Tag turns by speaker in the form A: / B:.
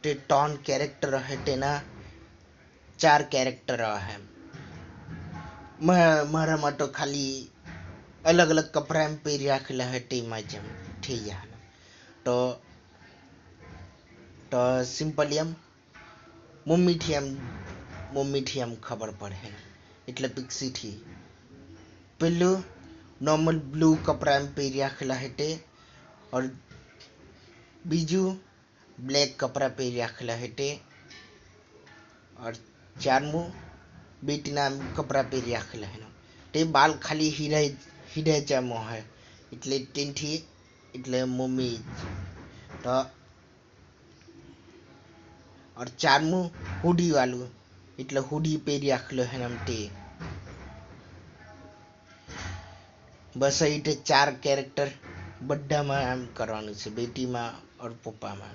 A: તે 3 કેરેક્ટર હે તેના 4 કેરેક્ટર હે મારામાં તો ખાલી અલગ અલગ કપડા એમ પહેરી રાખેલા હે તેમાં જેમ થઈ ગયા તો તો સિમ્પલી એમ મમ્મીથી એમ ખબર પડે એટલે પિક્સીથી પેલું નોર્મલ બ્લુ કપડા એમ પહેરી રાખેલા હે તે और बीजू ब्लैक कपड़ा पहन रखला हेटे और चारमू बेटीना कपड़ा पहन रखला है ते बाल खाली हीरे जामो है એટલે તેનથી એટલે મમ્મી તો और चारमू हुडी वालू એટલે हुडी પહેરી રાખલો है એમ તે बस ये 4 कैरेक्टर बड्डाમાં એમ કરવાનું છે બેટીમાં और પપ્પામાં